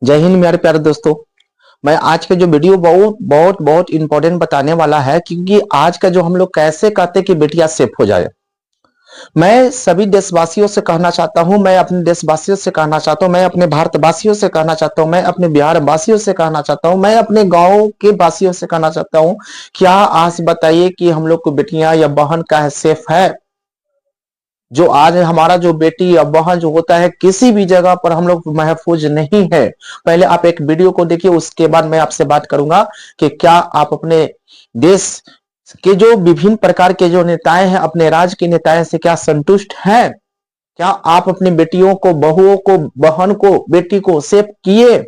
जय हिंद मेरे प्यारे दोस्तों। मैं आज के जो वीडियो बहुत बहुत बहुत इंपॉर्टेंट बताने वाला है, क्योंकि आज का जो हम लोग कैसे कहते कि बेटियां सेफ हो जाए। मैं सभी देशवासियों से कहना चाहता हूं, मैं अपने देशवासियों से कहना चाहता हूं, मैं अपने भारतवासियों से कहना चाहता हूं, मैं अपने बिहार वासियों से कहना चाहता हूं, मैं अपने गांव के वासियों से कहना चाहता हूं। क्या आज बताइए कि हम लोग को बेटियां या बहन का है सेफ है? जो आज हमारा जो बेटी या बहन जो होता है किसी भी जगह पर हम लोग महफूज नहीं है। पहले आप एक वीडियो को देखिए, उसके बाद मैं आपसे बात करूंगा कि क्या आप अपने देश के जो विभिन्न प्रकार के जो नेताएं हैं, अपने राज्य के नेताएं से क्या संतुष्ट हैं? क्या आप अपनी बेटियों को, बहुओं को, बहन को, बेटी को सेफ किए,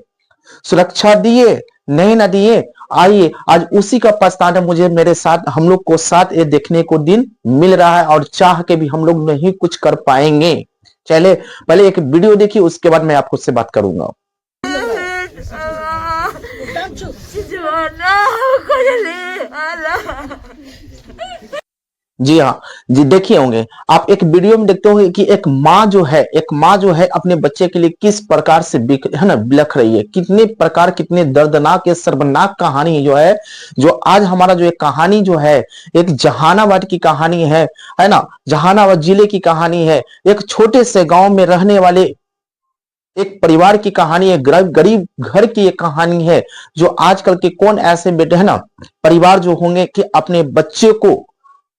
सुरक्षा दिए, नहीं ना दिए? आइए आज उसी का पछताना मुझे मेरे साथ हम लोग को साथ ये देखने को दिन मिल रहा है, और चाह के भी हम लोग नहीं कुछ कर पाएंगे। चले पहले एक वीडियो देखिए, उसके बाद मैं आपको से बात करूंगा। जी हाँ जी, देखिए होंगे आप एक वीडियो में देखते होंगे कि एक माँ जो है अपने बच्चे के लिए किस प्रकार से है ना बिलख रही है। कितने प्रकार, कितने दर्दनाक, शर्मनाक कहानी जो है, जो आज हमारा जो एक कहानी जो है, एक जहानाबाद की कहानी है ना, जहानाबाद जिले की कहानी है। एक छोटे से गांव में रहने वाले एक परिवार की कहानी है, गरीब घर की एक कहानी है। जो आजकल के कौन ऐसे बेटे है ना परिवार जो होंगे कि अपने बच्चे को,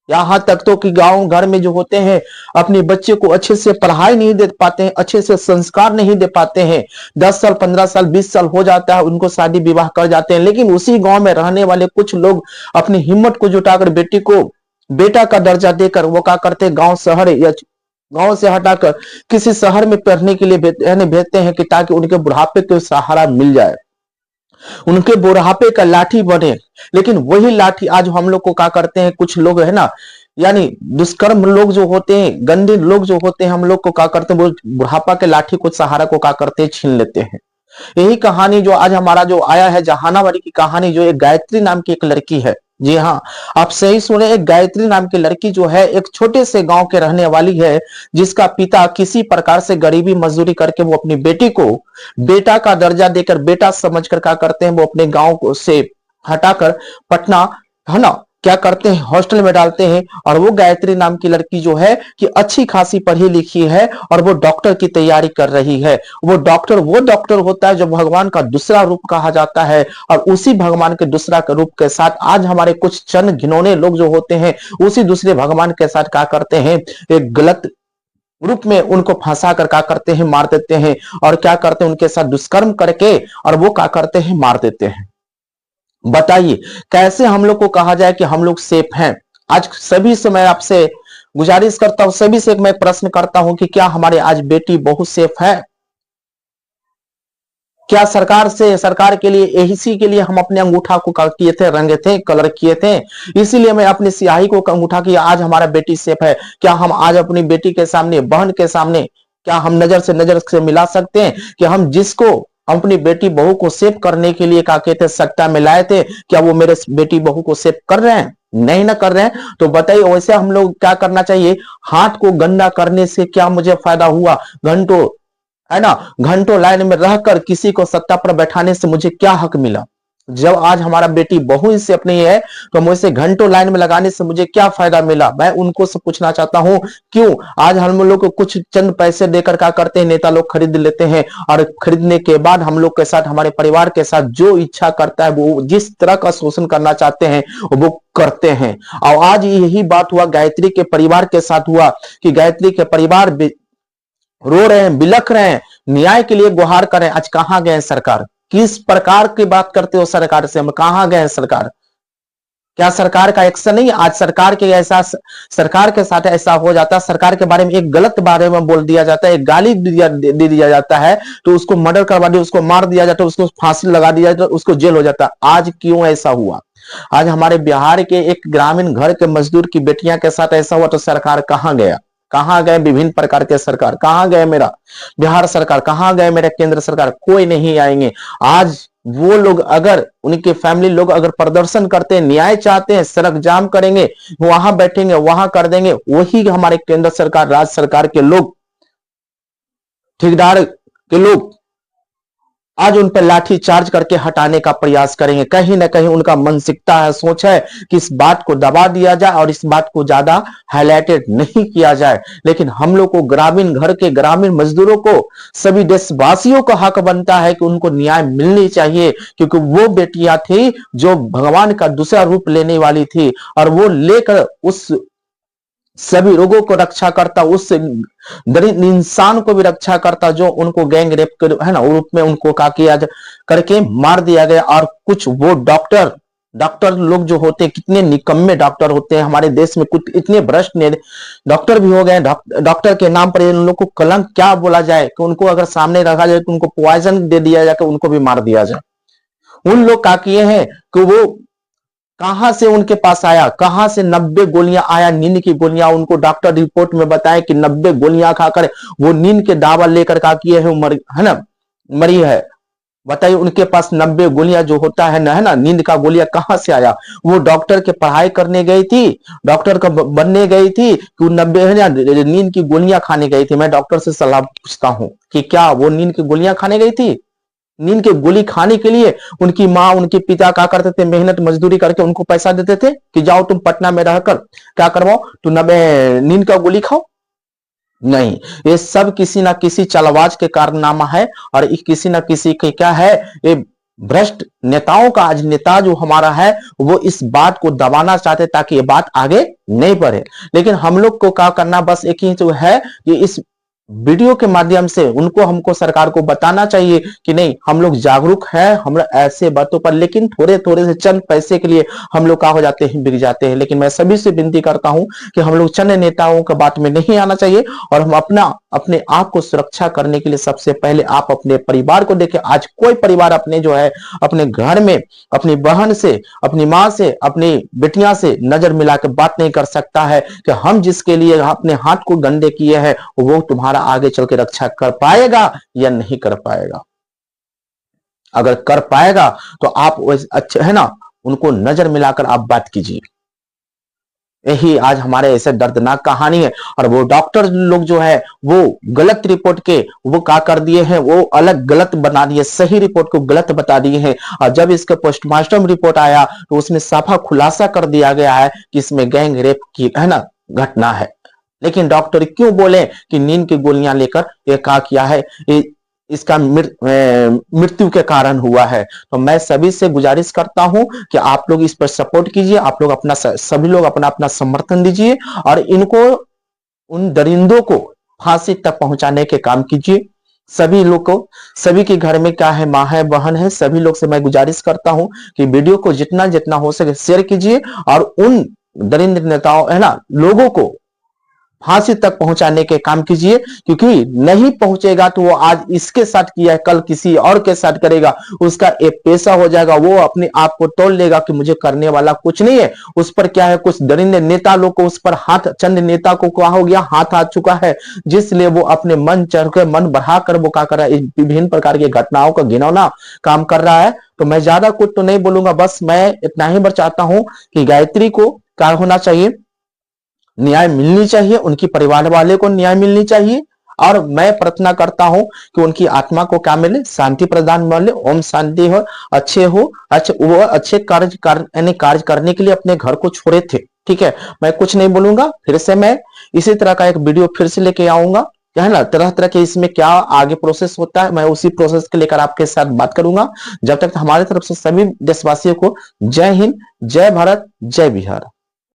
यहां तक तो कि गांव घर में जो होते हैं अपने बच्चे को अच्छे से पढ़ाई नहीं दे पाते हैं, अच्छे से संस्कार नहीं दे पाते हैं। 10 साल 15 साल 20 साल हो जाता है, उनको शादी विवाह कर जाते हैं। लेकिन उसी गांव में रहने वाले कुछ लोग अपनी हिम्मत को जुटाकर बेटी को बेटा का दर्जा देकर वो क्या करते हैं, गांव शहर या गांव से हटाकर किसी शहर में पढ़ने के लिए भेजते हैं कि ताकि उनके बुढ़ापे को सहारा मिल जाए, उनके बुढ़ापे का लाठी बने। लेकिन वही लाठी आज हम लोग को क्या करते हैं, कुछ लोग है ना, यानी दुष्कर्म लोग जो होते हैं, गंदे लोग जो होते हैं, हम लोग को क्या करते हैं, वो बुढ़ापा के लाठी को सहारा को क्या करते हैं, छीन लेते हैं। यही कहानी जो आज हमारा जो आया है, जहानाबाद की कहानी, जो एक गायत्री नाम की एक लड़की है। जी हाँ, आप सही सुने, एक गायत्री नाम की लड़की जो है एक छोटे से गांव के रहने वाली है, जिसका पिता किसी प्रकार से गरीबी मजदूरी करके वो अपनी बेटी को बेटा का दर्जा देकर, बेटा समझकर क्या करते हैं, वो अपने गांव से हटाकर पटना है ना क्या करते हैं, हॉस्टल में डालते हैं। और वो गायत्री नाम की लड़की जो है कि अच्छी खासी पढ़ी लिखी है और वो डॉक्टर की तैयारी कर रही है। वो डॉक्टर होता है जो भगवान का दूसरा रूप कहा जाता है। और उसी भगवान के दूसरा रूप के साथ आज हमारे कुछ चंद घिनौने लोग जो होते हैं, उसी दूसरे भगवान के साथ क्या करते हैं, एक गलत रूप में उनको फंसा कर क्या करते हैं, मार देते हैं। और क्या करते हैं, उनके साथ दुष्कर्म करके और वो क्या करते हैं, मार देते हैं। बताइए कैसे हम लोग को कहा जाए कि हम लोग सेफ हैं? आज सभी से मैं आपसे गुजारिश करता हूं, सभी से मैं प्रश्न करता हूं कि क्या हमारे आज बेटी बहुत सेफ है? क्या सरकार के लिए, इसी के लिए हम अपने अंगूठा को किए थे, रंगे थे, कलर किए थे, इसीलिए मैं अपनी स्याही को अंगूठा किया आज हमारा बेटी सेफ है? क्या हम आज अपनी बेटी के सामने, बहन के सामने, क्या हम नजर से मिला सकते हैं कि हम जिसको अपनी बेटी बहू को सेव करने के लिए क्या कहते सट्टा में लाए थे, क्या वो मेरे बेटी बहू को सेव कर रहे हैं? नहीं ना कर रहे हैं। तो बताइए वैसे हम लोग क्या करना चाहिए? हाथ को गंदा करने से क्या मुझे फायदा हुआ? घंटों है ना, घंटों लाइन में रहकर किसी को सत्ता पर बैठाने से मुझे क्या हक मिला? जब आज हमारा बेटी बहू इससे अपनी है तो मुझसे घंटों लाइन में लगाने से मुझे क्या फायदा मिला? मैं उनको से पूछना चाहता हूं, क्यों आज हम लोग को कुछ चंद पैसे देकर क्या करते हैं, नेता लोग खरीद लेते हैं, और खरीदने के बाद हम लोग के साथ, हमारे परिवार के साथ जो इच्छा करता है, वो जिस तरह का शोषण करना चाहते हैं वो करते हैं। और आज यही बात हुआ गायत्री के परिवार के साथ हुआ कि गायत्री के परिवार रो रहे हैं, बिलख रहे हैं, न्याय के लिए गुहार करें। आज कहां गए सरकार? किस प्रकार की बात करते हो सरकार से? हम कहां गए सरकार? क्या सरकार का एक्शन नहीं? आज सरकार के साथ ऐसा हो जाता है, सरकार के बारे में एक गलत बारे में बोल दिया जाता है, एक गाली दे दिया जाता है तो उसको मर्डर करवा दिया, उसको मार दिया जाता है, उसको फांसी लगा दिया जाता है, उसको जेल हो जाता है। आज क्यों ऐसा हुआ? आज हमारे बिहार के एक ग्रामीण घर के मजदूर की बेटियां के साथ ऐसा हुआ तो सरकार कहां गया? कहां गए विभिन्न प्रकार के सरकार? कहां गए मेरा बिहार सरकार? कहां गए मेरे केंद्र सरकार? कोई नहीं आएंगे। आज वो लोग अगर, उनके फैमिली लोग अगर प्रदर्शन करते हैं, न्याय चाहते हैं, सड़क जाम करेंगे, वहां बैठेंगे, वहां कर देंगे, वही हमारे केंद्र सरकार, राज्य सरकार के लोग, ठेकेदार के लोग आज उन पर लाठी चार्ज करके हटाने का प्रयास करेंगे। कहीं ना कहीं उनका मानसिकता है, सोच है कि इस बात को दबा दिया जाए और इस बात को ज्यादा हाईलाइटेड नहीं किया जाए। लेकिन हम लोग को, ग्रामीण घर के ग्रामीण मजदूरों को, सभी देशवासियों का हक बनता है कि उनको न्याय मिलनी चाहिए, क्योंकि वो बेटियां थी जो भगवान का दूसरा रूप लेने वाली थी, और वो लेकर उस सभी रोगों को रक्षा करता, उस दरिद्र इंसान को भी रक्षा करता जो उनको गैंग रेप कर, है ना, रूप में उनको का किया करके मार दिया गया। और कुछ वो डॉक्टर लोग जो होते हैं, कितने निकम्मे डॉक्टर होते हैं हमारे देश में, कुछ इतने भ्रष्ट डॉक्टर भी हो गए। डॉक्टर के नाम पर इन लोग को कलंक क्या बोला जाए, कि उनको अगर सामने रखा जाए तो उनको पॉइजन दे दिया जाए, उनको भी मार दिया जाए। उन लोग का किए हैं कि वो कहां से उनके पास आया, कहां से 90 गोलियां आया, नींद की गोलियां, उनको डॉक्टर रिपोर्ट में बताया कि 90 गोलियां खाकर वो नींद के दावा लेकर का किए है, है ना, मरी है। बताइए, उनके पास 90 गोलियां जो होता है ना, है ना, नींद का गोलियां कहां से आया। वो डॉक्टर के पढ़ाई करने गई थी, डॉक्टर का बनने गई थी, कि 90 है ना नींद की गोलियां खाने गई थी। मैं डॉक्टर से सलाह पूछता हूं कि क्या वो नींद की गोलियां खाने गई थी? नींद की गोली खाने के लिए उनकी माँ, उनके पिता क्या करते थे, मेहनत मजदूरी करके उनको पैसा देते थे कि जाओ तुम पटना में रहकर क्या करवाओ, तो नींद का गोली खाओ। नहीं, ये सब किसी ना किसी चालबाज के कारनामा है, और किसी ना किसी के क्या है, ये भ्रष्ट नेताओं का। आज नेता जो हमारा है वो इस बात को दबाना चाहते ताकि ये बात आगे नहीं बढ़े। लेकिन हम लोग को क्या करना, बस एक ही जो है कि इस वीडियो के माध्यम से उनको, हमको, सरकार को बताना चाहिए कि नहीं, हम लोग जागरूक हैं, हम लोग ऐसे बातों पर, लेकिन थोड़े थोड़े से चंद पैसे के लिए हम लोग क्या हो जाते हैं, बिक जाते हैं। लेकिन मैं सभी से विनती करता हूं कि हम लोग चंद नेताओं के बात में नहीं आना चाहिए, और हम अपने आप को सुरक्षा करने के लिए सबसे पहले आप अपने परिवार को देखें। आज कोई परिवार अपने जो है, अपने घर में अपनी बहन से, अपनी माँ से, अपनी बेटियां से नजर मिलाकर बात नहीं कर सकता है कि हम जिसके लिए अपने हाथ को गंदे किए हैं वो तुम्हारा आगे चल के रक्षा कर पाएगा या नहीं कर पाएगा। अगर कर पाएगा तो आप अच्छे, है ना, उनको नजर मिलाकर आप बात कीजिए। यही आज हमारे ऐसे दर्दनाक कहानी है। और वो डॉक्टर लोग जो है वो गलत रिपोर्ट के वो क्या कर दिए हैं, वो अलग गलत बना दिए, सही रिपोर्ट को गलत बता दिए हैं। और जब इसका पोस्टमार्टम रिपोर्ट आया तो उसमें साफा खुलासा कर दिया गया है कि इसमें गैंग रेप की, है ना, घटना है। लेकिन डॉक्टर क्यों बोले कि नींद की गोलियां लेकर ये क्या किया है, इसका मृत्यु के कारण हुआ है। तो मैं सभी से गुजारिश करता हूं कि आप लोग इस पर सपोर्ट कीजिए, आप लोग अपना, सभी लोग अपना अपना समर्थन दीजिए, और इनको, उन दरिंदों को फांसी तक पहुंचाने के काम कीजिए। सभी लोग को, सभी के घर में क्या है, माँ है, बहन है, सभी लोग से मैं गुजारिश करता हूं कि वीडियो को जितना जितना हो सके शेयर कीजिए, और उन दरिंद नेताओं, है ना, लोगों को फांसी तक पहुंचाने के काम कीजिए। क्योंकि नहीं पहुंचेगा तो वो आज इसके साथ किया है, कल किसी और के साथ करेगा, उसका एक पेशा हो जाएगा, वो अपने आप को तोड़ लेगा कि मुझे करने वाला कुछ नहीं है। उस पर क्या है, कुछ दरिंदे नेता लोग को उस पर हाथ, चंद नेता को क्या हो गया, हाथ आ चुका है, जिसलिए वो अपने मन चढ़ कर, मन बढ़ाकर वो क्या कर रहा है, विभिन्न प्रकार की घटनाओं का घिनौना काम कर रहा है। तो मैं ज्यादा कुछ तो नहीं बोलूंगा, बस मैं इतना ही चाहता हूं कि गायत्री को क्या होना चाहिए, न्याय मिलनी चाहिए, उनकी परिवार वाले को न्याय मिलनी चाहिए। और मैं प्रार्थना करता हूं कि उनकी आत्मा को क्या मिले, शांति प्रदान मिले, ओम शांति हो, अच्छे हो, अच्छे वो अच्छे कार्य करने के लिए अपने घर को छोड़े थे। ठीक है, मैं कुछ नहीं बोलूंगा, फिर से मैं इसी तरह का एक वीडियो फिर से लेके आऊंगा, है ना, तरह तरह के इसमें क्या आगे प्रोसेस होता है, मैं उसी प्रोसेस के लेकर आपके साथ बात करूंगा। जब तक हमारी तरफ से सभी देशवासियों को जय हिंद, जय भारत, जय बिहार।